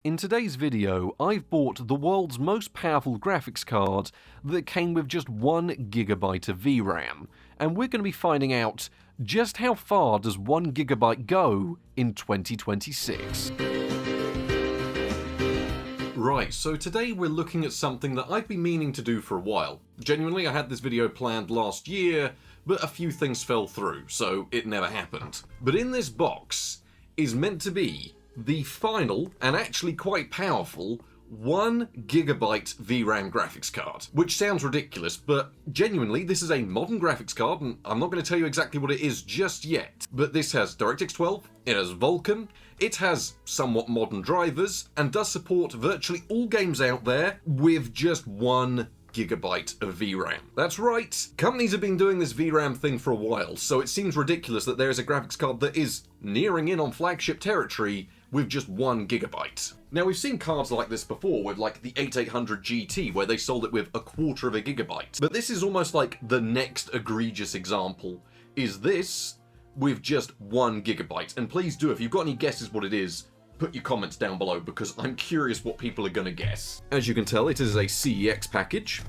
In today's video, I've bought the world's most powerful graphics card that came with just 1GB of VRAM, and we're going to be finding out just how far does 1GB go in 2026. Right, so today we're looking at something that I've been meaning to do for a while. Genuinely, I had this video planned last year, but a few things fell through, so it never happened. But in this box is meant to be the final, and actually quite powerful, 1GB VRAM graphics card. Which sounds ridiculous, but genuinely, this is a modern graphics card, and I'm not going to tell you exactly what it is just yet. But this has DirectX 12, it has Vulkan, it has somewhat modern drivers, and does support virtually all games out there with just 1GB of VRAM. That's right, companies have been doing this VRAM thing for a while, so it seems ridiculous that there is a graphics card that is nearing in on flagship territory with just 1GB. Now, we've seen cards like this before with like the 8800 GT, where they sold it with 1/4 of a gigabyte. But this is almost like the next egregious example, is this with just 1GB. And please do, if you've got any guesses what it is, put your comments down below, because I'm curious what people are gonna guess. As you can tell, it is a CEX package.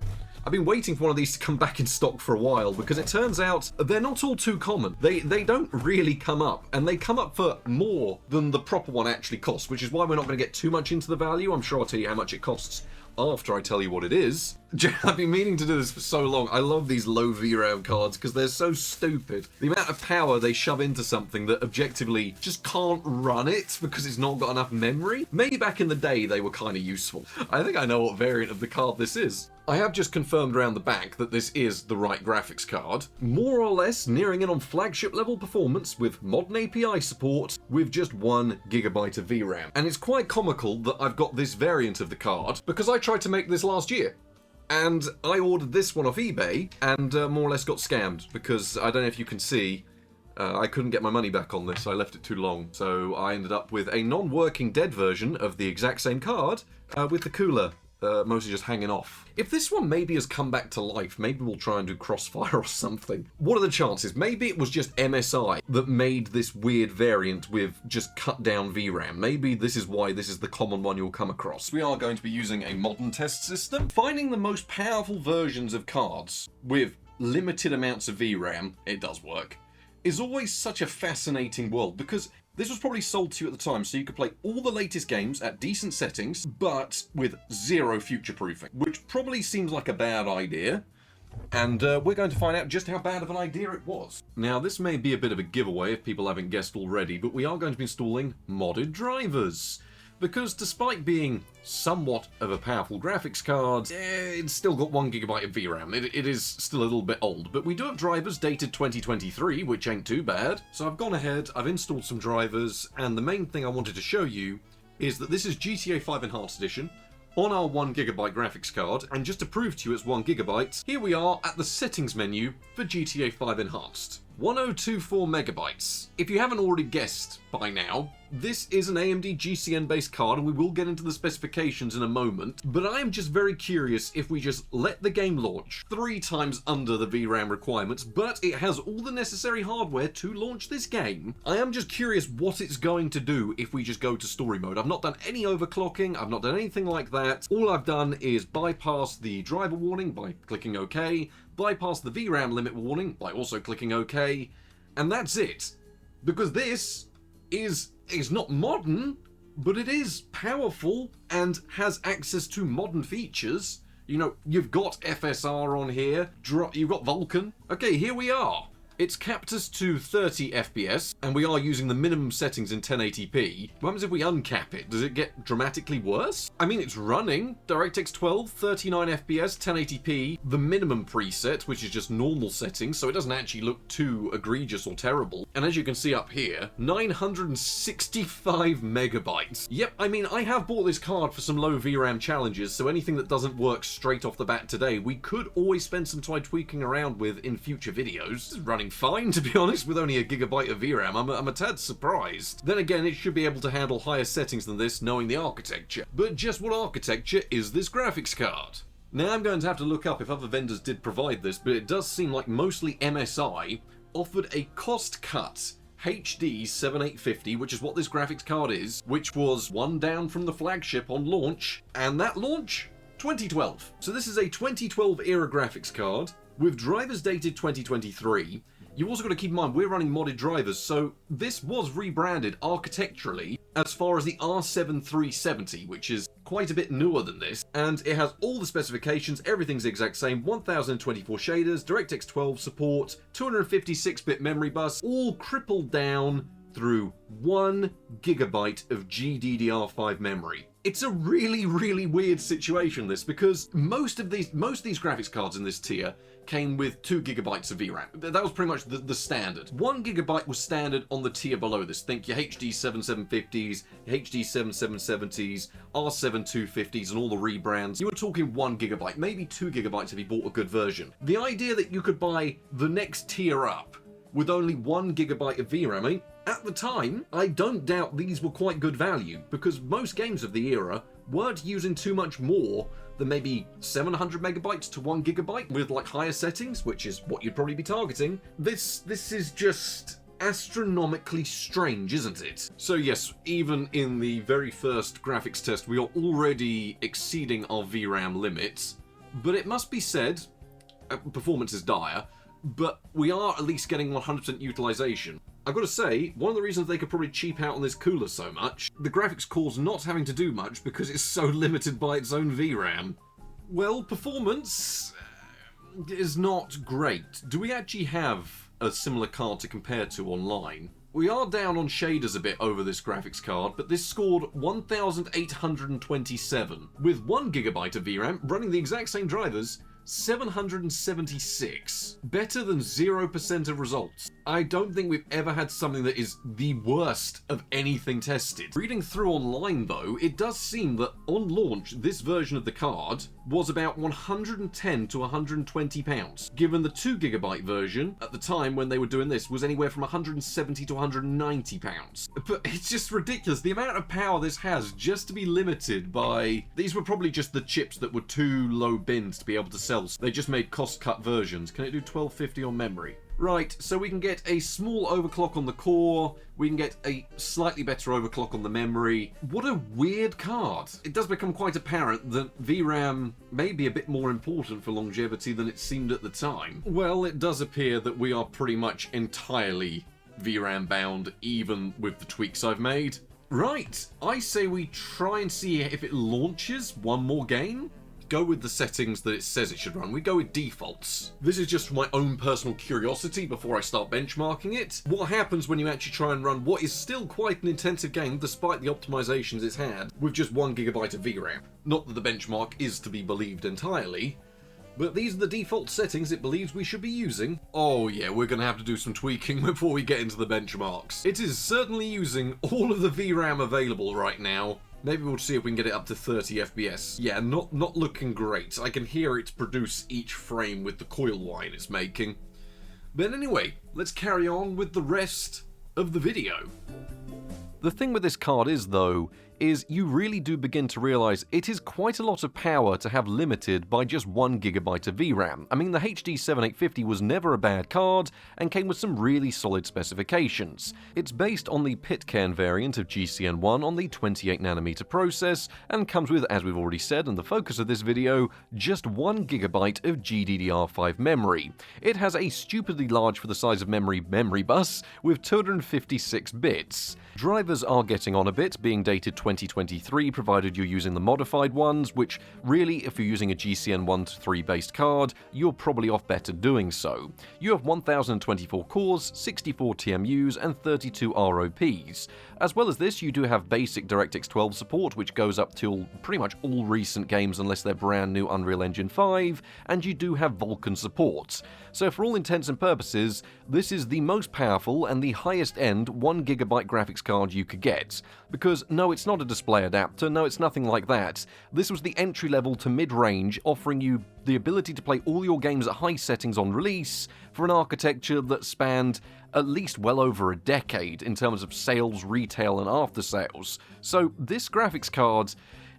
I've been waiting for one of these to come back in stock for a while, because it turns out they're not all too common. They don't really come up, and they come up for more than the proper one actually costs, which is why we're not going to get too much into the value. I'm sure I'll tell you how much it costs after I tell you what it is. I've been meaning to do this for so long. I love these low VRAM cards because they're so stupid. The amount of power they shove into something that objectively just can't run it because it's not got enough memory. Maybe back in the day they were kind of useful. I think I know what variant of the card this is. I have just confirmed around the back that this is the right graphics card. More or less nearing in on flagship level performance with modern API support with just 1GB of VRAM. And it's quite comical that I've got this variant of the card because I tried to make this last year. And I ordered this one off eBay and more or less got scammed because I don't know if you can see, I couldn't get my money back on this. I left it too long. So I ended up with a non-working dead version of the exact same card with the cooler mostly just hanging off. If this one maybe has come back to life, maybe we'll try and do Crossfire or something. What are the chances? Maybe it was just MSI that made this weird variant with just cut down VRAM. Maybe this is why this is the common one you'll come across. We are going to be using a modern test system. Finding the most powerful versions of cards with limited amounts of VRAM, it does work, is always such a fascinating world because this was probably sold to you at the time so you could play all the latest games at decent settings, but with zero future-proofing, which probably seems like a bad idea. And we're going to find out just how bad of an idea it was. Now, this may be a bit of a giveaway if people haven't guessed already, but we are going to be installing modded drivers. Because despite being somewhat of a powerful graphics card, it's still got 1GB of VRAM. It is still a little bit old, but we do have drivers dated 2023, which ain't too bad. So I've gone ahead, I've installed some drivers, and the main thing I wanted to show you is that this is GTA 5 Enhanced Edition on our 1GB graphics card, and just to prove to you it's 1GB, here we are at the settings menu for GTA 5 Enhanced. 1024 megabytes. If you haven't already guessed by now, this is an AMD GCN based card, and we will get into the specifications in a moment, but I am just very curious if we just let the game launch 3 times under the VRAM requirements, but it has all the necessary hardware to launch this game. I am just curious what it's going to do if we just go to story mode. I've not done any overclocking, I've not done anything like that. All I've done is bypass the driver warning by clicking OK, bypass the VRAM limit warning by also clicking OK, and that's it. Because this is not modern, but it is powerful and has access to modern features. You know, you've got FSR on here, you've got Vulkan. Okay, here we are. It's capped us to 30 FPS, and we are using the minimum settings in 1080p. What happens if we uncap it? Does it get dramatically worse? I mean, it's running DirectX 12, 39 FPS, 1080p, the minimum preset, which is just normal settings, so it doesn't actually look too egregious or terrible. And as you can see up here, 965 megabytes. Yep, I mean, I have bought this card for some low VRAM challenges, so anything that doesn't work straight off the bat today, we could always spend some time tweaking around with in future videos. This is running fine, to be honest, with only 1GB of VRAM. I'm a tad surprised. Then again, it should be able to handle higher settings than this, knowing the architecture. But just what architecture is this graphics card? Now, I'm going to have to look up if other vendors did provide this, but it does seem like mostly MSI offered a cost cut HD 7850, which is what this graphics card is, which was one down from the flagship on launch, and that launch, 2012. So this is a 2012 era graphics card with drivers dated 2023. You've also got to keep in mind, we're running modded drivers, so this was rebranded architecturally as far as the R7 370, which is quite a bit newer than this, and it has all the specifications, everything's the exact same, 1024 shaders, DirectX 12 support, 256-bit memory bus, all crippled down through 1 GB of GDDR5 memory. It's a really, really weird situation, this, because most of these graphics cards in this tier came with 2 GB of VRAM. That was pretty much the standard. 1 GB was standard on the tier below this. Think your HD 7750s, HD 7770s, R7 250s, and all the rebrands. You were talking 1 GB, maybe 2 GB if you bought a good version. The idea that you could buy the next tier up with only 1 GB of VRAM, I mean, at the time, I don't doubt these were quite good value, because most games of the era weren't using too much more than maybe 700 megabytes to 1 GB with like higher settings, which is what you'd probably be targeting. This is just astronomically strange, isn't it? So yes, even in the very first graphics test, we are already exceeding our VRAM limits, but it must be said, performance is dire, but we are at least getting 100% utilization. I've got to say, one of the reasons they could probably cheap out on this cooler so much, the graphics core's not having to do much because it's so limited by its own VRAM. Well, performance is not great. Do we actually have a similar card to compare to online? We are down on shaders a bit over this graphics card, but this scored 1827. With 1 GB of VRAM, running the exact same drivers, 776. Better than 0% of results. I don't think we've ever had something that is the worst of anything tested. Reading through online though, it does seem that on launch, this version of the card was about 110 to 120 pounds. Given the 2 GB version, at the time when they were doing this, was anywhere from 170 to 190 pounds. But it's just ridiculous. The amount of power this has just to be limited by... These were probably just the chips that were too low bins to be able to sell. They just made cost-cut versions. Can it do 1250 on memory? Right, so we can get a small overclock on the core, we can get a slightly better overclock on the memory. What a weird card. It does become quite apparent that VRAM may be a bit more important for longevity than it seemed at the time. Well, it does appear that we are pretty much entirely VRAM bound, even with the tweaks I've made. Right, I say we try and see if it launches one more game. Go with the settings that it says it should run. We go with defaults. This is just for my own personal curiosity before I start benchmarking it. What happens when you actually try and run what is still quite an intensive game despite the optimizations it's had with just 1 GB of VRAM? Not that the benchmark is to be believed entirely, but these are the default settings it believes we should be using. Oh yeah, we're going to have to do some tweaking before we get into the benchmarks. It is certainly using all of the VRAM available right now. Maybe we'll see if we can get it up to 30 FPS. Yeah, not looking great. I can hear it produce each frame with the coil whine it's making. But anyway, let's carry on with the rest of the video. The thing with this card is, though, is you really do begin to realise it is quite a lot of power to have limited by just 1 GB of VRAM. I mean, the HD 7850 was never a bad card and came with some really solid specifications. It's based on the Pitcairn variant of GCN1 on the 28nm process and comes with, as we've already said in the focus of this video, just 1 GB of GDDR5 memory. It has a stupidly large for the size of memory bus with 256 bits. Drivers are getting on a bit, being dated 2023 provided you're using the modified ones, which really, if you're using a GCN 1-3 based card, you're probably off better doing so. You have 1024 cores, 64 TMUs, and 32 ROPs. As well as this, you do have basic DirectX 12 support, which goes up till pretty much all recent games unless they're brand new Unreal Engine 5, and you do have Vulkan support. So for all intents and purposes, this is the most powerful and the highest end 1 GB graphics card you could get. Because no, it's not a display adapter, no, it's nothing like that. This was the entry level to mid-range, offering you the ability to play all your games at high settings on release for an architecture that spanned at least well over a decade in terms of sales, retail, and after sales. So this graphics card,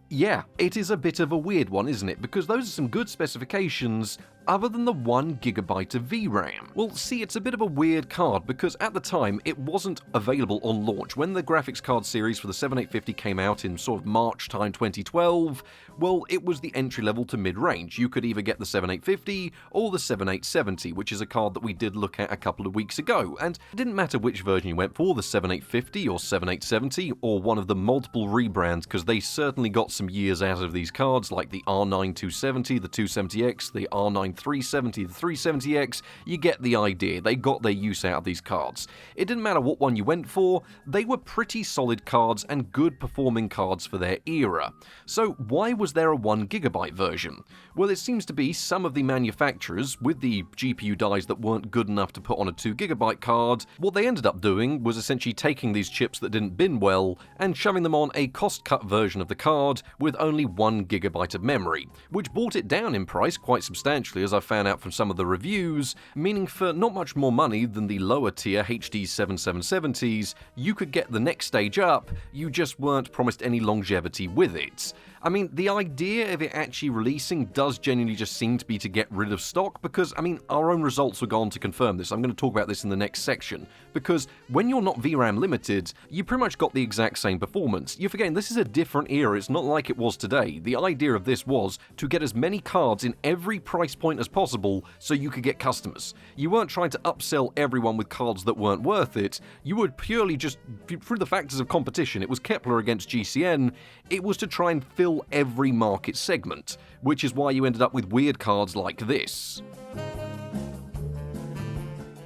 yeah, it is a bit of a weird one, isn't it? Because those are some good specifications, other than the 1GB of VRAM. Well, see, it's a bit of a weird card because at the time it wasn't available on launch. When the graphics card series for the 7850 came out in sort of March time 2012, well, it was the entry level to mid-range. You could either get the 7850 or the 7870, which is a card that we did look at a couple of weeks ago, and it didn't matter which version you went for, the 7850 or 7870, or one of the multiple rebrands, because they certainly got some years out of these cards, like the R9 270, the 270X, the R9 370, the 370X. You get the idea. They got their use out of these cards. It didn't matter what one you went for, they were pretty solid cards and good performing cards for their era. So why was there a 1GB version? Well, it seems to be some of the manufacturers, with the GPU dies that weren't good enough to put on a 2GB card, what they ended up doing was essentially taking these chips that didn't bin well and shoving them on a cost-cut version of the card with only 1GB of memory, which brought it down in price quite substantially, as I found out from some of the reviews, meaning for not much more money than the lower tier HD 7770s, you could get the next stage up, you just weren't promised any longevity with it. I mean, the idea of it actually releasing does genuinely just seem to be to get rid of stock, because, I mean, our own results were gone to confirm this. I'm going to talk about this in the next section, because when you're not VRAM limited, you pretty much got the exact same performance. You're forgetting this is a different era, it's not like it was today. The idea of this was to get as many cards in every price point as possible so you could get customers. You weren't trying to upsell everyone with cards that weren't worth it, you would purely just, through the factors of competition, it was Kepler against GCN, it was to try and fill every market segment, which is why you ended up with weird cards like this.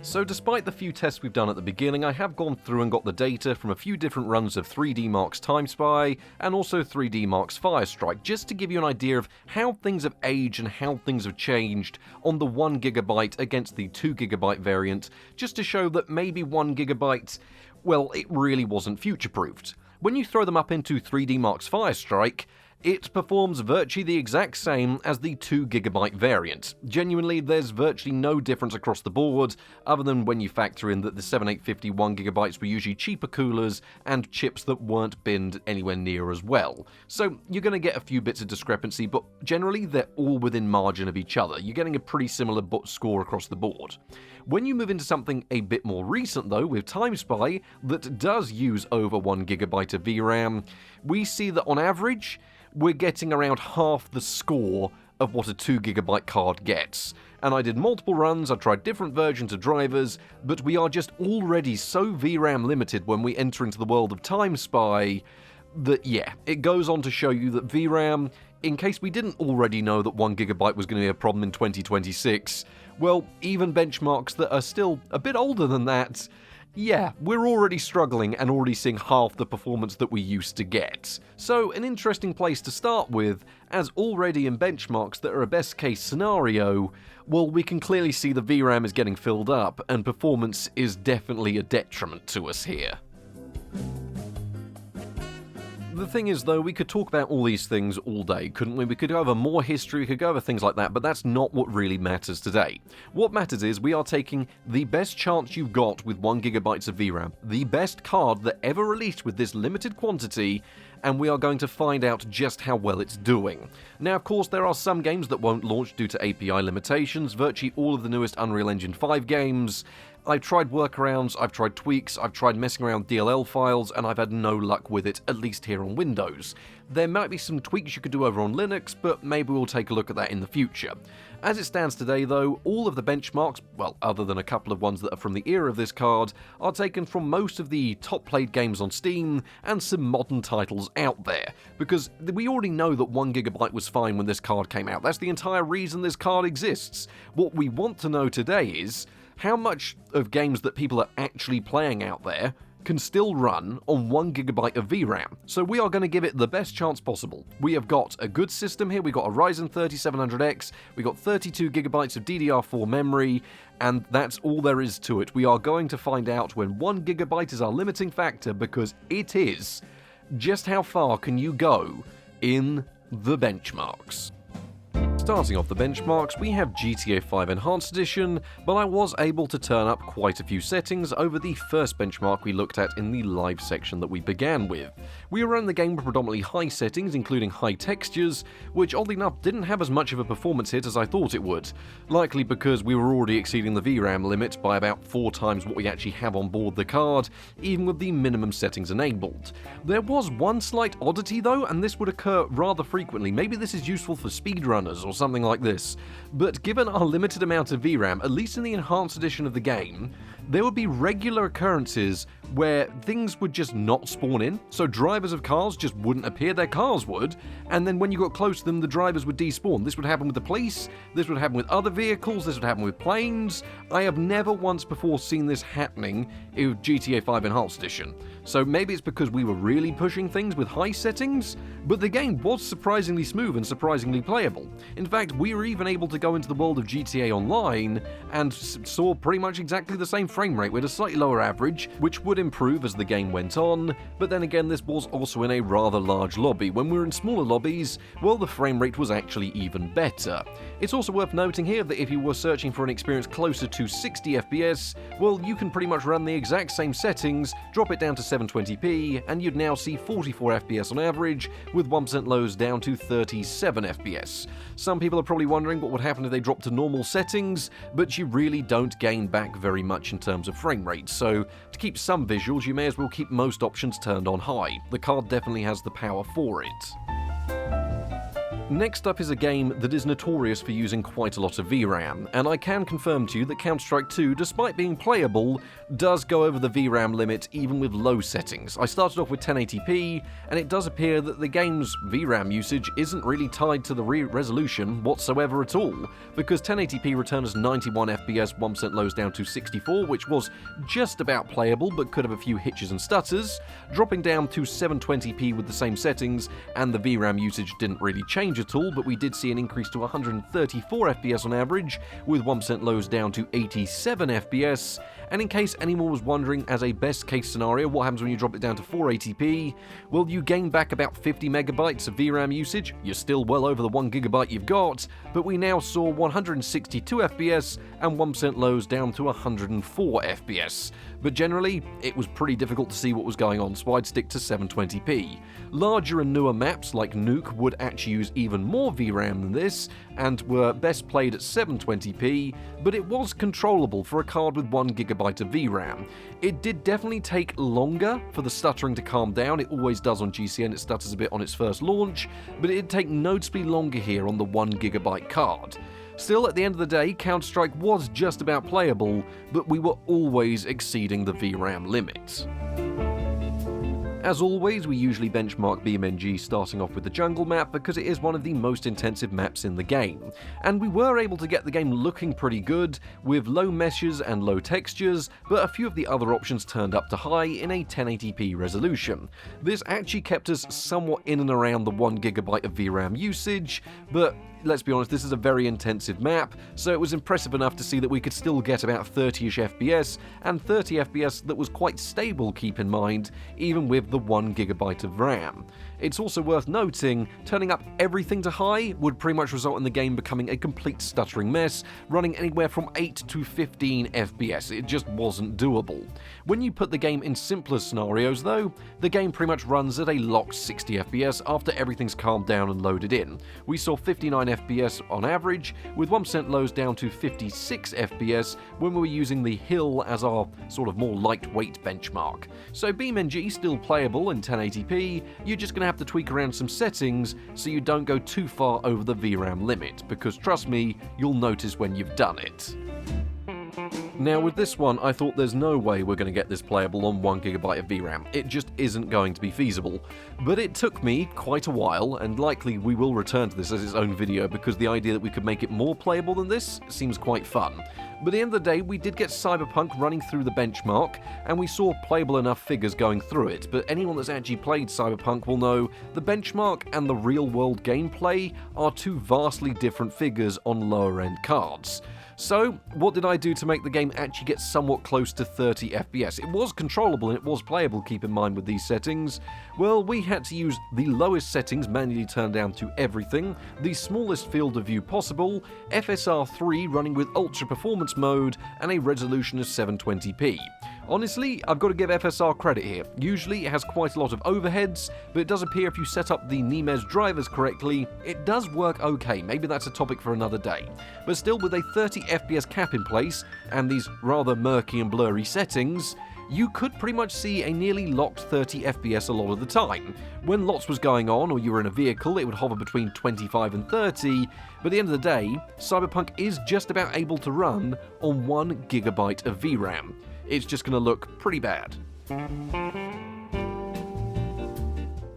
So despite the few tests we've done at the beginning, I have gone through and got the data from a few different runs of 3D Mark's Timespy and also 3D Mark's Firestrike, just to give you an idea of how things have aged and how things have changed on the 1GB against the 2GB variant, just to show that maybe 1GB, well, it really wasn't future-proofed. When you throw them up into 3D Mark's Firestrike, it performs virtually the exact same as the 2GB variant. Genuinely, there's virtually no difference across the board, other than when you factor in that the 7850 1GB were usually cheaper coolers and chips that weren't binned anywhere near as well. So you're going to get a few bits of discrepancy, but generally they're all within margin of each other. You're getting a pretty similar score across the board. When you move into something a bit more recent though, with Timespy, that does use over 1GB of VRAM, we see that on average, we're getting around half the score of what a 2GB card gets. And I did multiple runs, I tried different versions of drivers, but we are just already so VRAM limited when we enter into the world of Timespy that, yeah, it goes on to show you that VRAM, in case we didn't already know that 1GB was going to be a problem in 2026, well, even benchmarks that are still a bit older than that, yeah, we're already struggling and already seeing half the performance that we used to get. So an interesting place to start with, as already in benchmarks that are a best case scenario, well, we can clearly see the VRAM is getting filled up and performance is definitely a detriment to us here. The thing is, though, we could talk about all these things all day, couldn't we? We could go over more history, we could go over things like that, but that's not what really matters today. What matters is we are taking the best chance you've got with 1GB of VRAM, the best card that ever released with this limited quantity, and we are going to find out just how well it's doing. Now, of course, there are some games that won't launch due to API limitations, virtually all of the newest Unreal Engine 5 games. I've tried workarounds, I've tried tweaks, I've tried messing around with DLL files, and I've had no luck with it, at least here on Windows. There might be some tweaks you could do over on Linux, but maybe we'll take a look at that in the future. As it stands today though, all of the benchmarks, well, other than a couple of ones that are from the era of this card, are taken from most of the top played games on Steam and some modern titles out there, because we already know that 1GB was fine when this card came out. That's the entire reason this card exists. What we want to know today is how much of games that people are actually playing out there can still run on 1GB of VRAM. So we are going to give it the best chance possible. We have got a good system here, we've got a Ryzen 3700X, we've got 32GB of DDR4 memory, and that's all there is to it. We are going to find out when 1GB is our limiting factor, because it is. Just how far can you go in the benchmarks? Starting off the benchmarks, we have GTA 5 Enhanced Edition, but I was able to turn up quite a few settings over the first benchmark we looked at in the live section that we began with. We were running the game with predominantly high settings, including high textures, which oddly enough didn't have as much of a performance hit as I thought it would, likely because we were already exceeding the VRAM limit by about 4 times what we actually have on board the card, even with the minimum settings enabled. There was one slight oddity though, and this would occur rather frequently. Maybe this is useful for speedrunners or something like this, but given our limited amount of VRAM, at least in the enhanced edition of the game, there would be regular occurrences where things would just not spawn in, so drivers of cars just wouldn't appear, their cars would, and then when you got close to them, the drivers would despawn. This would happen with the police, this would happen with other vehicles, this would happen with planes. I have never once before seen this happening in GTA 5 Enhanced Edition. So maybe it's because we were really pushing things with high settings, but the game was surprisingly smooth and surprisingly playable. In fact, we were even able to go into the world of GTA Online and saw pretty much exactly the same frame rate with a slightly lower average, which would improve as the game went on, but then again this was also in a rather large lobby. When we were in smaller lobbies, well, the frame rate was actually even better. It's also worth noting here that if you were searching for an experience closer to 60 FPS, well, you can pretty much run the exact same settings, drop it down to 720p, and you'd now see 44 FPS on average, with 1% lows down to 37 FPS. Some people are probably wondering what would happen if they dropped to normal settings, but you really don't gain back very much in terms of frame rate, so to keep some visuals, you may as well keep most options turned on high. The card definitely has the power for it. Next up is a game that is notorious for using quite a lot of VRAM, and I can confirm to you that Counter-Strike 2, despite being playable, does go over the VRAM limit even with low settings. I started off with 1080p, and it does appear that the game's VRAM usage isn't really tied to the resolution whatsoever at all, because 1080p returns 91 FPS, 1% lows down to 64, which was just about playable but could have a few hitches and stutters, dropping down to 720p with the same settings, and the VRAM usage didn't really change at all, but we did see an increase to 134 FPS on average, with 1% lows down to 87 FPS, and in case anyone was wondering, as a best case scenario, what happens when you drop it down to 480p? Well, you gain back about 50 megabytes of VRAM usage, you're still well over the 1 gigabyte you've got, but we now saw 162 FPS and 1% lows down to 104 FPS. But generally, it was pretty difficult to see what was going on, so I'd stick to 720p. Larger and newer maps like Nuke would actually use even more VRAM than this, and were best played at 720p, but it was controllable for a card with 1 gigabyte of VRAM. It did definitely take longer for the stuttering to calm down, it always does on GCN, it stutters a bit on its first launch, but it'd take noticeably longer here on the 1 gigabyte card. Still, at the end of the day, Counter-Strike was just about playable, but we were always exceeding the VRAM limit. As always, we usually benchmark BeamNG starting off with the jungle map because it is one of the most intensive maps in the game, and we were able to get the game looking pretty good with low meshes and low textures, but a few of the other options turned up to high in a 1080p resolution. This actually kept us somewhat in and around the 1 gigabyte of VRAM usage, but let's be honest, this is a very intensive map, so it was impressive enough to see that we could still get about 30ish FPS, and 30 FPS that was quite stable, keep in mind, even with the 1 gigabyte of RAM. It's also worth noting, turning up everything to high would pretty much result in the game becoming a complete stuttering mess, running anywhere from 8 to 15 FPS. It just wasn't doable. When you put the game in simpler scenarios though, the game pretty much runs at a locked 60 FPS after everything's calmed down and loaded in. We saw 59 FPS on average, with 1% lows down to 56 FPS when we were using the Hill as our sort of more lightweight benchmark. So BeamNG still playable in 1080p, you're just going to have to tweak around some settings so you don't go too far over the VRAM limit, because trust me, you'll notice when you've done it. Now with this one, I thought there's no way we're going to get this playable on 1 gigabyte of VRAM. It just isn't going to be feasible. But it took me quite a while, and likely we will return to this as its own video because the idea that we could make it more playable than this seems quite fun. But at the end of the day, we did get Cyberpunk running through the benchmark, and we saw playable enough figures going through it, but anyone that's actually played Cyberpunk will know the benchmark and the real-world gameplay are two vastly different figures on lower-end cards. So, what did I do to make the game actually get somewhat close to 30 FPS? It was controllable and it was playable, keep in mind, with these settings. Well, we had to use the lowest settings manually turned down to everything, the smallest field of view possible, FSR 3 running with ultra performance mode, and a resolution of 720p. Honestly, I've got to give FSR credit here. Usually it has quite a lot of overheads, but it does appear if you set up the Nemes drivers correctly, it does work okay. Maybe that's a topic for another day. But still, with a 30 FPS cap in place, and these rather murky and blurry settings, you could pretty much see a nearly locked 30 FPS a lot of the time. When lots was going on, or you were in a vehicle, it would hover between 25 and 30, but at the end of the day, Cyberpunk is just about able to run on 1GB of VRAM. It's just going to look pretty bad.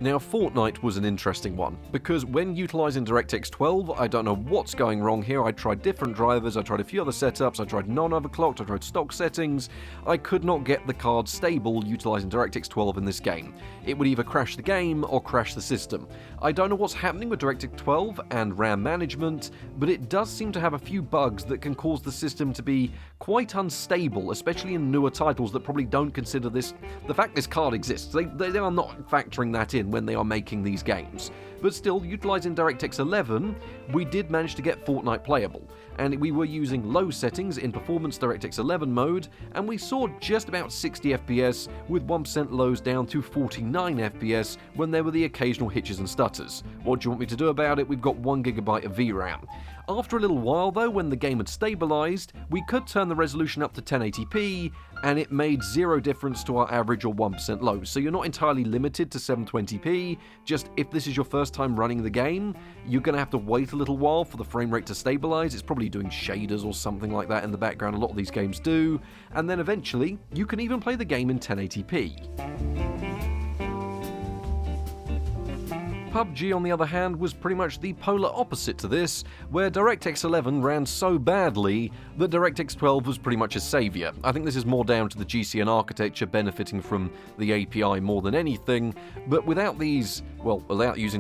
Now, Fortnite was an interesting one, because when utilising DirectX 12, I don't know what's going wrong here. I tried different drivers, I tried a few other setups, I tried non-overclocked, I tried stock settings. I could not get the card stable utilising DirectX 12 in this game. It would either crash the game or crash the system. I don't know what's happening with DirectX 12 and RAM management, but it does seem to have a few bugs that can cause the system to be quite unstable, especially in newer titles that probably don't consider this. The fact this card exists, they are not factoring that in when they are making these games. But still, utilising DirectX 11, we did manage to get Fortnite playable, and we were using low settings in Performannce DirectX 11 mode, and we saw just about 60 FPS with 1% lows down to 49 FPS when there were the occasional hitches and stutters. What do you want me to do about it? We've got 1GB of VRAM. After a little while though, when the game had stabilised, we could turn the resolution up to 1080p, and it made zero difference to our average or 1% lows. So you're not entirely limited to 720p, just if this is your first time running the game, you're going to have to wait a little while for the frame rate to stabilise. It's probably doing shaders or something like that in the background, a lot of these games do, and then eventually you can even play the game in 1080p. PUBG, on the other hand, was pretty much the polar opposite to this, where DirectX 11 ran so badly that DirectX 12 was pretty much a saviour. I think this is more down to the GCN architecture benefiting from the API more than anything, but without using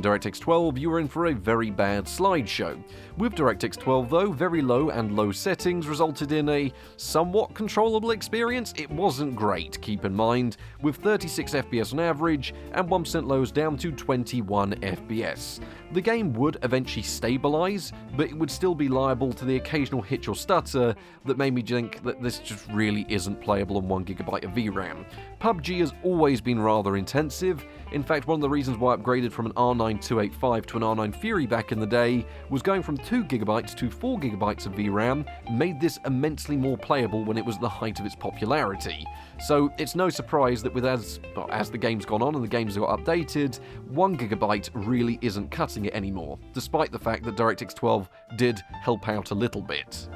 DirectX 12, you were in for a very bad slideshow. With DirectX 12 though, very low and low settings resulted in a somewhat controllable experience. It wasn't great, keep in mind, with 36 FPS on average and 1% lows down to 21 FPS. The game would eventually stabilise, but it would still be liable to the occasional hitch or stutter that made me think that this just really isn't playable on 1GB of VRAM. PUBG has always been rather intensive. In fact, one of the reasons why I upgraded from an R9 285 to an R9 Fury back in the day was going from 2GB to 4GB of VRAM made this immensely more playable when it was at the height of its popularity. So it's no surprise that as the game's gone on and the games got updated, 1GB really isn't cutting it anymore, despite the fact that DirectX 12 did help out a little bit.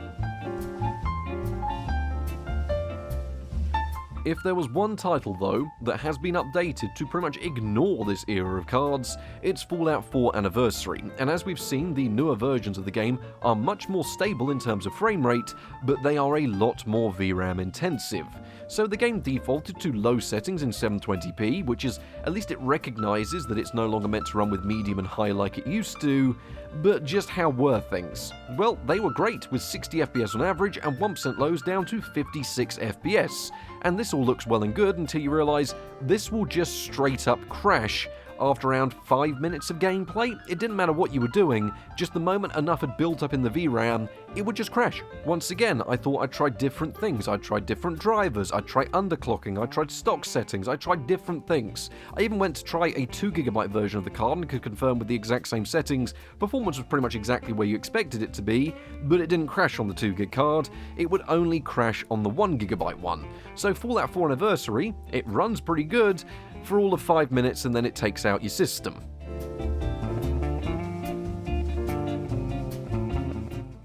If there was one title, though, that has been updated to pretty much ignore this era of cards, it's Fallout 4 Anniversary, and as we've seen, the newer versions of the game are much more stable in terms of frame rate, but they are a lot more VRAM intensive. So the game defaulted to low settings in 720p, which is, at least it recognises that it's no longer meant to run with medium and high like it used to, but just how were things? Well, they were great, with 60 FPS on average and 1% lows down to 56 FPS. And this all looks well and good until you realise this will just straight up crash after around 5 minutes of gameplay. It didn't matter what you were doing, just the moment enough had built up in the VRAM, it would just crash. Once again, I thought I'd try different things. I'd try different drivers, I'd try underclocking, I tried stock settings, I tried different things. I even went to try a 2GB version of the card and could confirm with the exact same settings, performance was pretty much exactly where you expected it to be, but it didn't crash on the 2GB card, it would only crash on the 1GB one. So Fallout 4 Anniversary, it runs pretty good for all of 5 minutes and then it takes out your system.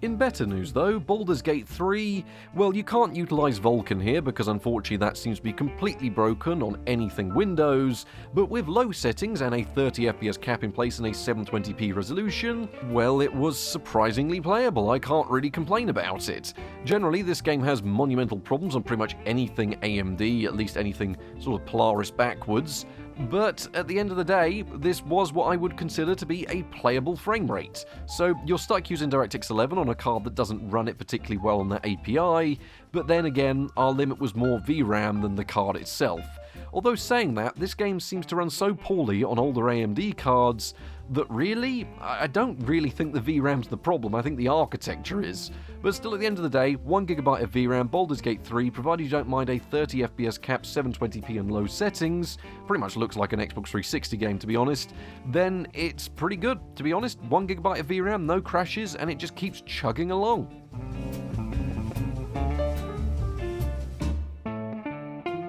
In better news though, Baldurs Gate 3, well, you can't utilise Vulkan here because unfortunately that seems to be completely broken on anything Windows, but with low settings and a 30 FPS cap in place and a 720p resolution, well, it was surprisingly playable. I can't really complain about it. Generally, this game has monumental problems on pretty much anything AMD, at least anything sort of Polaris backwards, But at the end of the day, this was what I would consider to be a playable frame rate. So you're stuck using DirectX 11 on a card that doesn't run it particularly well on that API, but then again, our limit was more VRAM than the card itself. Although saying that, this game seems to run so poorly on older AMD cards that really, I don't really think the VRAM's the problem, I think the architecture is. But still, at the end of the day, 1GB of VRAM, Baldurs Gate 3, provided you don't mind a 30fps cap, 720p and low settings, pretty much looks like an Xbox 360 game to be honest, then it's pretty good, to be honest. 1GB of VRAM, no crashes, and it just keeps chugging along.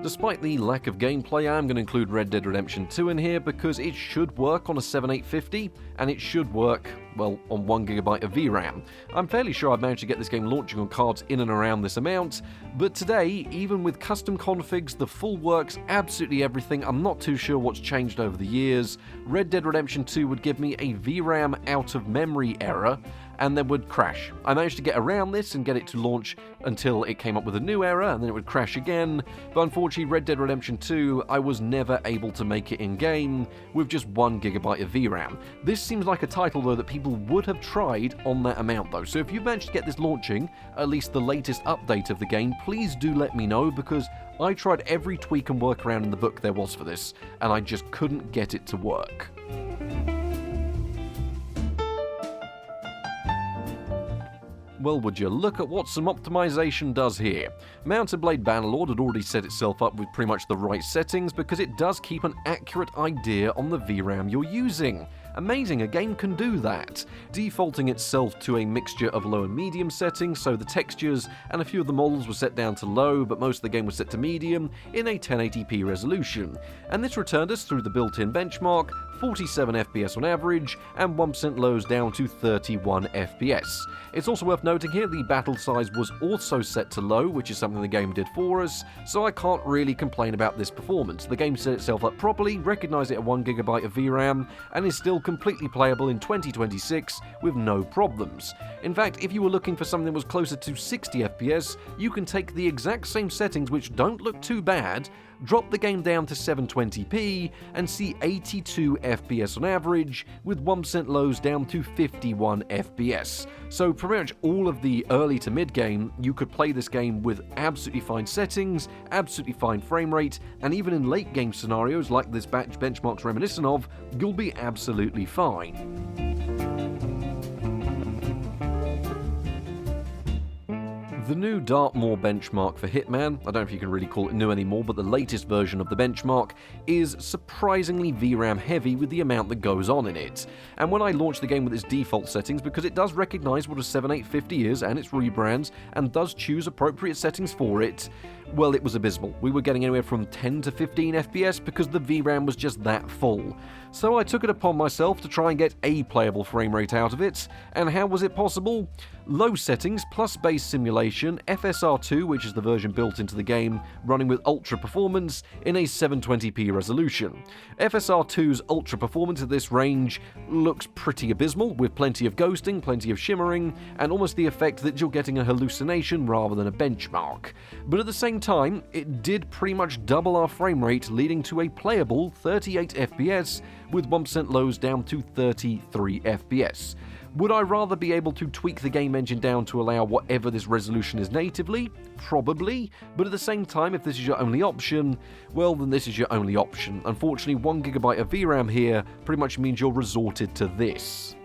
Despite the lack of gameplay, I am going to include Red Dead Redemption 2 in here because it should work on a 7850, and it should work, well, on 1GB of VRAM. I'm fairly sure I've managed to get this game launching on cards in and around this amount, but today, even with custom configs, the full works, absolutely everything, I'm not too sure what's changed over the years. Red Dead Redemption 2 would give me a VRAM out of memory error, and then would crash. I managed to get around this and get it to launch until it came up with a new error, and then it would crash again, but unfortunately Red Dead Redemption 2, I was never able to make it in-game with just 1GB of VRAM. This seems like a title though that people would have tried on that amount though, so if you've managed to get this launching, at least the latest update of the game, please do let me know, because I tried every tweak and workaround in the book there was for this, and I just couldn't get it to work. Well, would you look at what some optimization does here. Mountain Blade Bannerlord had already set itself up with pretty much the right settings because it does keep an accurate idea on the VRAM you're using. Amazing, a game can do that. Defaulting itself to a mixture of low and medium settings, so the textures and a few of the models were set down to low, but most of the game was set to medium in a 1080p resolution. And this returned us through the built-in benchmark, 47 FPS on average, and 1% lows down to 31 FPS. It's also worth noting here the battle size was also set to low, which is something the game did for us, so I can't really complain about this performance. The game set itself up properly, recognised it at 1GB of VRAM, and is still completely playable in 2026 with no problems. In fact, if you were looking for something that was closer to 60 FPS, you can take the exact same settings, which don't look too bad, drop the game down to 720p, and see 82 FPS on average, with 1% lows down to 51 FPS. So pretty much all of the early to mid game, you could play this game with absolutely fine settings, absolutely fine frame rate, and even in late game scenarios like this benchmark's reminiscent of, you'll be absolutely fine. The new Dartmoor benchmark for Hitman, I don't know if you can really call it new anymore, but the latest version of the benchmark is surprisingly VRAM heavy with the amount that goes on in it. And when I launched the game with its default settings, because it does recognise what a 7850 is and its rebrands, and does choose appropriate settings for it, well, it was abysmal. We were getting anywhere from 10 to 15 FPS because the VRAM was just that full. So I took it upon myself to try and get a playable frame rate out of it, and how was it possible? Low settings plus base simulation, FSR2, which is the version built into the game, running with ultra performance in a 720p resolution. FSR2's ultra performance at this range looks pretty abysmal, with plenty of ghosting, plenty of shimmering, and almost the effect that you're getting a hallucination rather than a benchmark. But at the same time, it did pretty much double our frame rate, leading to a playable 38 FPS, with 1% lows down to 33 FPS. Would I rather be able to tweak the game engine down to allow whatever this resolution is natively? Probably, but at the same time, if this is your only option, well then this is your only option. Unfortunately, 1GB of VRAM here pretty much means you're resorted to this.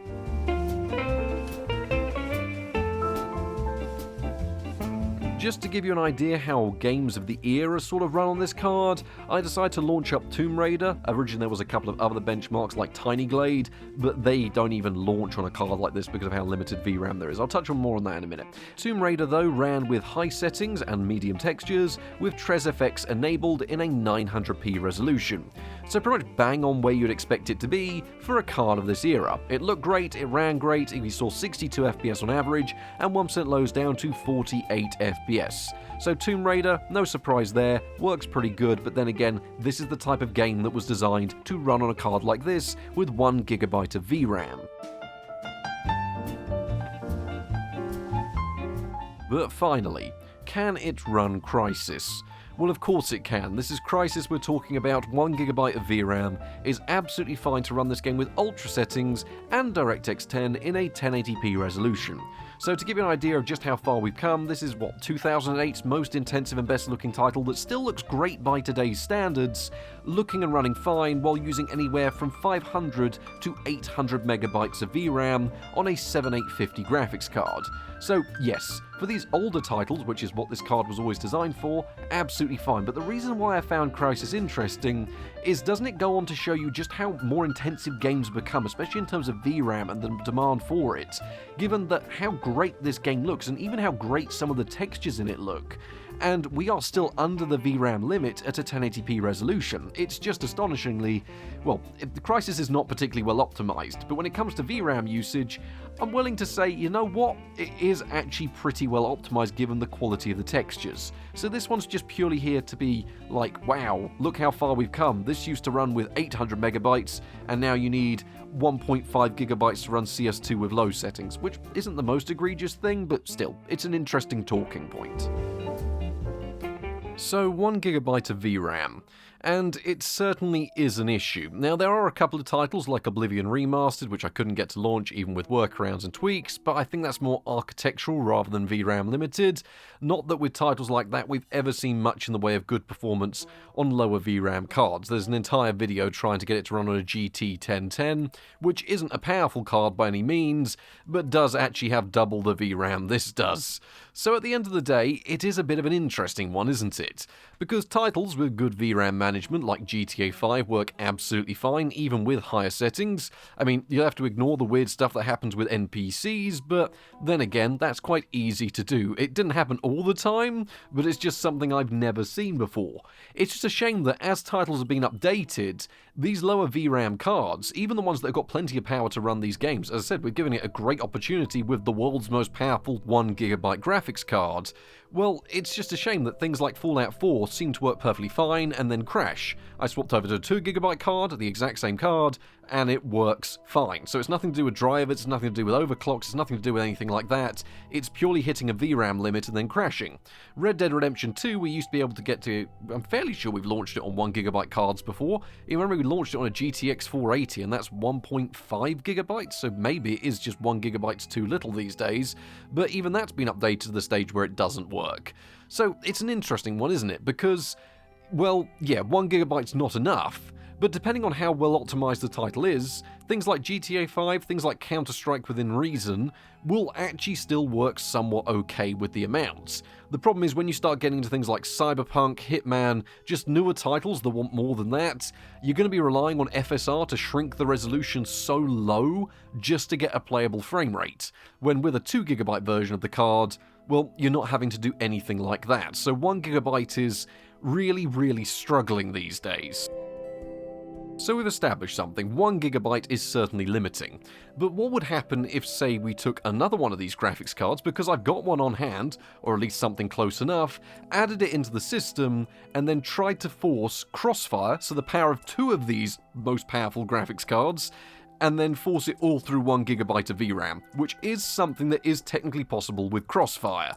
Just to give you an idea how games of the era sort of run on this card, I decided to launch up Tomb Raider. Originally there was a couple of other benchmarks like Tiny Glade, but they don't even launch on a card like this because of how limited VRAM there is. I'll touch on more on that in a minute. Tomb Raider though ran with high settings and medium textures, with TresFX enabled in a 900p resolution. So pretty much bang on where you'd expect it to be for a card of this era. It looked great, it ran great, we saw 62 FPS on average, and 1% lows down to 48 FPS. So Tomb Raider, no surprise there, works pretty good, but then again, this is the type of game that was designed to run on a card like this with 1GB of VRAM. But finally, can it run Crysis? Well, of course it can. This is Crysis we're talking about. 1GB of VRAM is absolutely fine to run this game with ultra settings and DirectX 10 in a 1080p resolution. So to give you an idea of just how far we've come, this is 2008's most intensive and best looking title that still looks great by today's standards, looking and running fine while using anywhere from 500 to 800 megabytes of VRAM on a 7850 graphics card. So yes, for these older titles, which is what this card was always designed for, absolutely fine. But the reason why I found Crysis interesting is, doesn't it go on to show you just how more intensive games become, especially in terms of VRAM and the demand for it, given that how great this game looks and even how great some of the textures in it look. And we are still under the VRAM limit at a 1080p resolution. It's just astonishingly, the Crysis is not particularly well optimized, but when it comes to VRAM usage, I'm willing to say, you know what, it is actually pretty well optimized given the quality of the textures. So this one's just purely here to be like, wow, look how far we've come. This used to run with 800 megabytes, and now you need 1.5 gigabytes to run CS2 with low settings, which isn't the most egregious thing, but still, it's an interesting talking point. So 1GB of VRAM, and it certainly is an issue. Now, there are a couple of titles like Oblivion Remastered, which I couldn't get to launch even with workarounds and tweaks, but I think that's more architectural rather than VRAM limited. Not that with titles like that we've ever seen much in the way of good performance on lower VRAM cards. There's an entire video trying to get it to run on a GT 1010, which isn't a powerful card by any means, but does actually have double the VRAM this does. So at the end of the day, it is a bit of an interesting one, isn't it? Because titles with good VRAM management like GTA 5 work absolutely fine, even with higher settings. I mean, you'll have to ignore the weird stuff that happens with NPCs, but then again, that's quite easy to do. It didn't happen all the time, but it's just something I've never seen before. It's just a shame that as titles have been updated, these lower VRAM cards, even the ones that have got plenty of power to run these games, as I said, we're giving it a great opportunity with the world's most powerful 1GB graphics card. Well, it's just a shame that things like Fallout 4 seem to work perfectly fine and then crash. I swapped over to a 2GB card, the exact same card, and it works fine. So it's nothing to do with drivers, it's nothing to do with overclocks, it's nothing to do with anything like that. It's purely hitting a VRAM limit and then crashing. Red Dead Redemption 2, we used to be able to get to, I'm fairly sure we've launched it on 1GB cards before. You remember we launched it on a GTX 480 and that's 1.5GB, so maybe it is just 1GB too little these days, but even that's been updated to the stage where it doesn't work. So it's an interesting one, isn't it? Because, well, yeah, 1GB's not enough, but depending on how well optimized the title is, things like GTA 5, things like Counter-Strike Within Reason, will actually still work somewhat okay with the amounts. The problem is when you start getting into things like Cyberpunk, Hitman, just newer titles that want more than that, you're going to be relying on FSR to shrink the resolution so low just to get a playable frame rate, when with a 2GB version of the card, well, you're not having to do anything like that. So 1GB is really, really struggling these days. So we've established something, 1GB is certainly limiting. But what would happen if, say, we took another one of these graphics cards, because I've got one on hand, or at least something close enough, added it into the system, and then tried to force Crossfire, so the power of two of these most powerful graphics cards, and then force it all through 1GB of VRAM, which is something that is technically possible with Crossfire.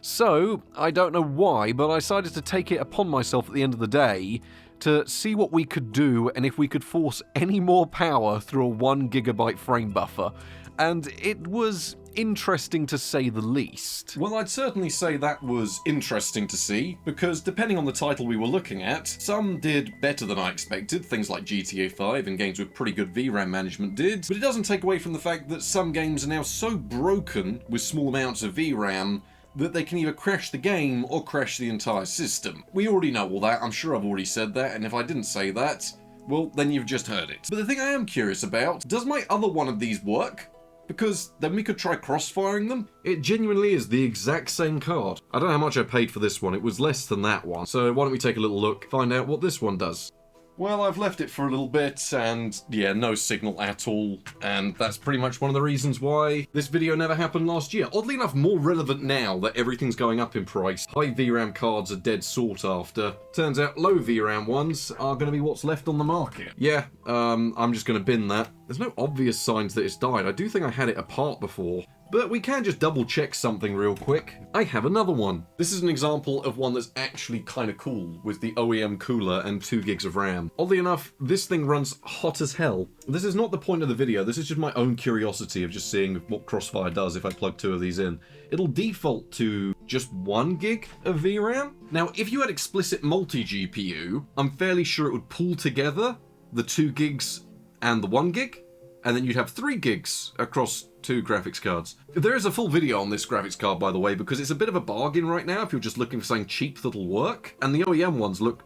So, I don't know why, but I decided to take it upon myself at the end of the day to see what we could do and if we could force any more power through a 1GB frame buffer. And it was interesting to say the least. Well, I'd certainly say that was interesting to see, because depending on the title we were looking at, some did better than I expected, things like GTA 5 and games with pretty good VRAM management did, but it doesn't take away from the fact that some games are now so broken with small amounts of VRAM that they can either crash the game or crash the entire system. We already know all that, I'm sure I've already said that, and if I didn't say that, well, then you've just heard it. But the thing I am curious about, does my other one of these work? Because then we could try cross-firing them. It genuinely is the exact same card. I don't know how much I paid for this one, it was less than that one. So why don't we take a little look, find out what this one does. Well, I've left it for a little bit, and yeah, no signal at all, and that's pretty much one of the reasons why this video never happened last year. Oddly enough, more relevant now that everything's going up in price. High VRAM cards are dead sought after. Turns out low VRAM ones are going to be what's left on the market. Yeah, I'm just going to bin that. There's no obvious signs that it's died. I do think I had it apart before. But we can just double check something real quick. I have another one. This is an example of one that's actually kind of cool with the OEM cooler and 2 gigs of RAM. Oddly enough, this thing runs hot as hell. This is not the point of the video. This is just my own curiosity of just seeing what Crossfire does if I plug 2 of these in. It'll default to just 1 gig of VRAM. Now, if you had explicit multi-GPU, I'm fairly sure it would pull together the 2 gigs and the 1 gig, and then you'd have 3 gigs across 2 graphics cards. There is a full video on this graphics card, by the way, because it's a bit of a bargain right now if you're just looking for something cheap that'll work. And the OEM ones look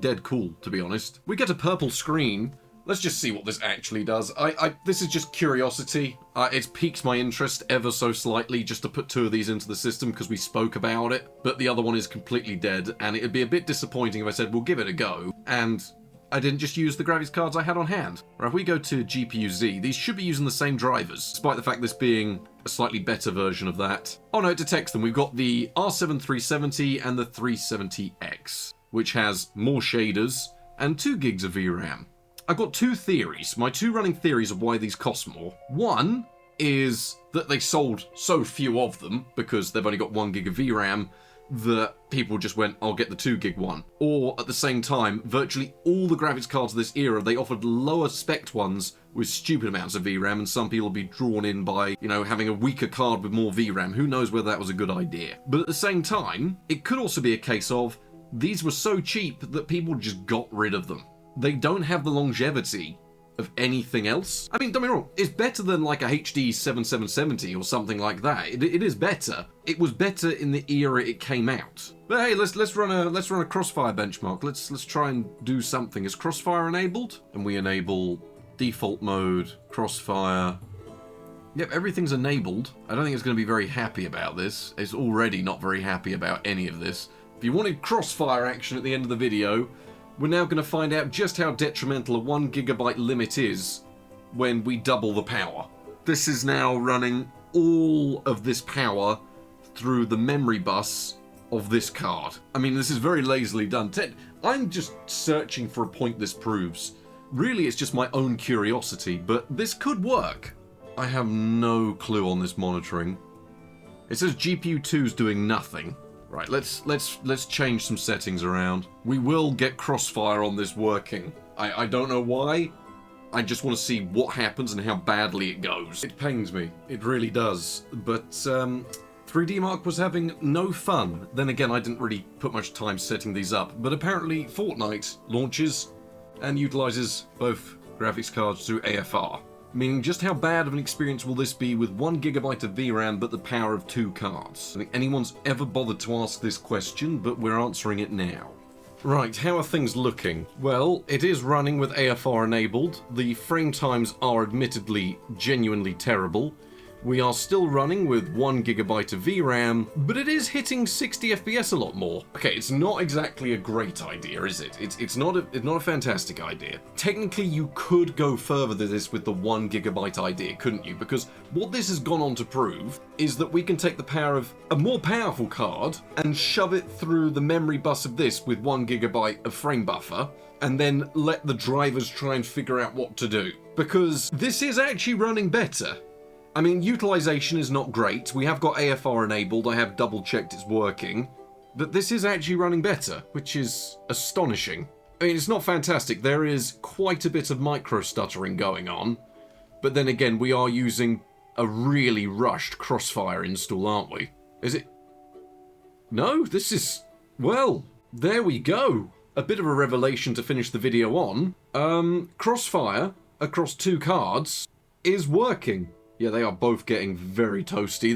dead cool, to be honest. We get a purple screen. Let's just see what this actually does. This is just curiosity. It's piqued my interest ever so slightly just to put 2 of these into the system because we spoke about it. But the other one is completely dead, and it'd be a bit disappointing if I said, we'll give it a go. And I didn't just use the graphics cards I had on hand. Right, if we go to GPU-Z, these should be using the same drivers, despite the fact this being a slightly better version of that. Oh no, it detects them. We've got the R7 370 and the 370X, which has more shaders and 2 gigs of VRAM. I've got 2 theories, my 2 running theories of why these cost more. One is that they sold so few of them, because they've only got 1 gig of VRAM, that people just went, I'll get the 2 gig one. Or, at the same time, virtually all the graphics cards of this era, they offered lower spec ones with stupid amounts of VRAM, and some people will be drawn in by, you know, having a weaker card with more VRAM. Who knows whether that was a good idea. But at the same time, it could also be a case of, these were so cheap that people just got rid of them. They don't have the longevity of anything else. I mean, don't get me wrong, it's better than like a HD 7770 or something like that. It is better. It was better in the era it came out. But hey, let's run a Crossfire benchmark. Let's try and do something. Is Crossfire enabled? And we enable default mode, Crossfire. Yep, everything's enabled. I don't think it's going to be very happy about this. It's already not very happy about any of this. If you wanted Crossfire action at the end of the video, we're now going to find out just how detrimental a 1 gigabyte limit is when we double the power. This is now running all of this power through the memory bus of this card. I mean, this is very lazily done. I'm just searching for a point this proves. Really, it's just my own curiosity, but this could work. I have no clue on this monitoring. It says GPU 2 is doing nothing. Right, let's change some settings around. We will get Crossfire on this working. I don't know why. I just want to see what happens and how badly it goes. It pains me. It really does. But 3D Mark was having no fun. Then again, I didn't really put much time setting these up. But apparently Fortnite launches and utilizes both graphics cards through AFR. Meaning, just how bad of an experience will this be with 1 gigabyte of VRAM but the power of 2 cards? I think anyone's ever bothered to ask this question, but we're answering it now. Right, how are things looking? Well, it is running with AFR enabled. The frame times are admittedly genuinely terrible. We are still running with 1 gigabyte of VRAM, but it is hitting 60 FPS a lot more. Okay, it's not exactly a great idea, is it? It's not a fantastic idea. Technically, you could go further than this with the 1 gigabyte idea, couldn't you? Because what this has gone on to prove is that we can take the power of a more powerful card and shove it through the memory bus of this with 1 gigabyte of frame buffer, and then let the drivers try and figure out what to do. Because this is actually running better. I mean, utilization is not great. We have got AFR enabled. I have double checked it's working. But this is actually running better, which is astonishing. I mean, it's not fantastic. There is quite a bit of micro stuttering going on. But then again, we are using a really rushed Crossfire install, aren't we? Is it? No, this is... Well, there we go. A bit of a revelation to finish the video on. Crossfire across 2 cards is working. Yeah, they are both getting very toasty.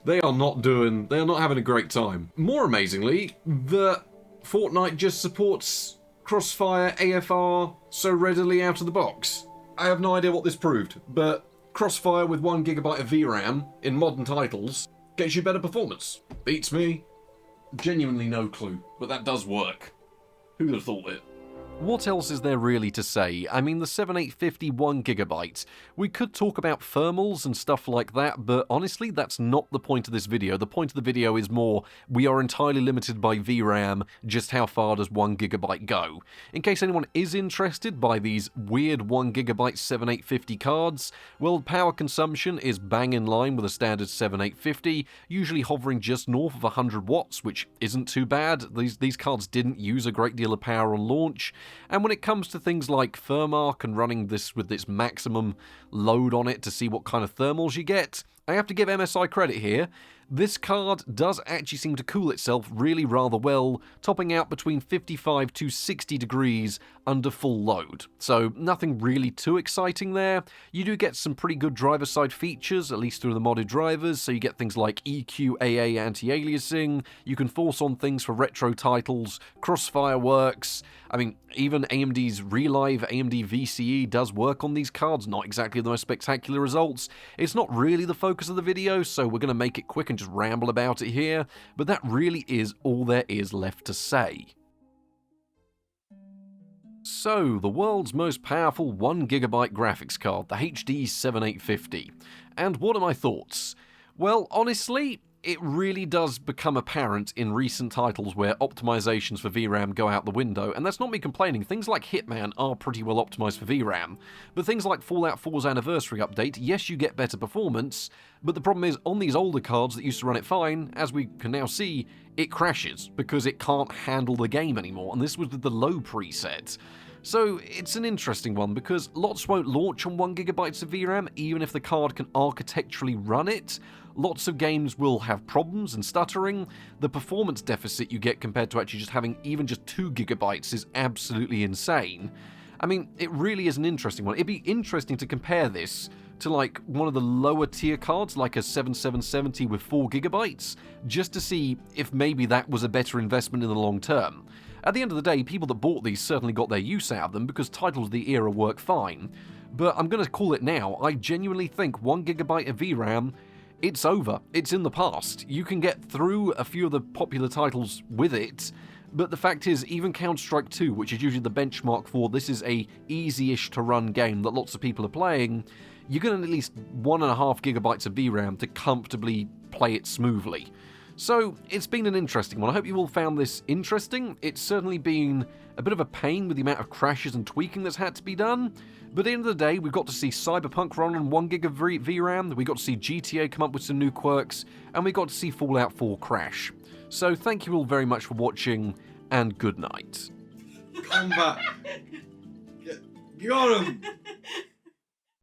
They are not having a great time. More amazingly, the Fortnite just supports Crossfire AFR so readily out of the box. I have no idea what this proved, but Crossfire with 1 gigabyte of VRAM in modern titles gets you better performance. Beats me. Genuinely no clue, but that does work. Who would have thought it? What else is there really to say? I mean, the 7850 1GB. We could talk about thermals and stuff like that, but honestly, that's not the point of this video. The point of the video is more, we are entirely limited by VRAM, just how far does 1GB go? In case anyone is interested by these weird 1GB 7850 cards, well, power consumption is bang in line with a standard 7850, usually hovering just north of 100 watts, which isn't too bad. These cards didn't use a great deal of power on launch. And when it comes to things like Thermark and running this with its maximum load on it to see what kind of thermals you get, I have to give MSI credit here. This card does actually seem to cool itself really rather well, topping out between 55 to 60 degrees under full load. So nothing really too exciting there. You do get some pretty good driver side features, at least through the modded drivers, so you get things like EQ, AA anti-aliasing, you can force on things for retro titles, crossfire works. I mean, even AMD's Relive AMD VCE does work on these cards, not exactly the most spectacular results. It's not really the focus of the video, so we're going to make it quick and just ramble about it here, but that really is all there is left to say. So, the world's most powerful 1GB graphics card, the HD 7850. And what are my thoughts? Well, honestly, it really does become apparent in recent titles where optimizations for VRAM go out the window, and that's not me complaining. Things like Hitman are pretty well optimized for VRAM, but things like Fallout 4's anniversary update, yes, you get better performance, but the problem is, on these older cards that used to run it fine, as we can now see, it crashes because it can't handle the game anymore, and this was with the low preset. So it's an interesting one because lots won't launch on 1GB of VRAM even if the card can architecturally run it. Lots of games will have problems and stuttering. The performance deficit you get compared to actually just having even just 2GB is absolutely insane. I mean, it really is an interesting one. It'd be interesting to compare this to like one of the lower tier cards, like a 7770 with 4GB, just to see if maybe that was a better investment in the long term. At the end of the day, people that bought these certainly got their use out of them because titles of the era work fine. But I'm going to call it now, I genuinely think 1GB of VRAM, it's over. It's in the past. You can get through a few of the popular titles with it, but the fact is, even Counter-Strike 2, which is usually the benchmark for this is a easy-ish to run game that lots of people are playing, you're going to need at least 1.5GB of VRAM to comfortably play it smoothly. So, it's been an interesting one. I hope you all found this interesting. It's certainly been a bit of a pain with the amount of crashes and tweaking that's had to be done, but at the end of the day, we've got to see Cyberpunk run on 1GB of VRAM, we got to see GTA come up with some new quirks, and we got to see Fallout 4 crash. So, thank you all very much for watching, and good night. Come back. Got him!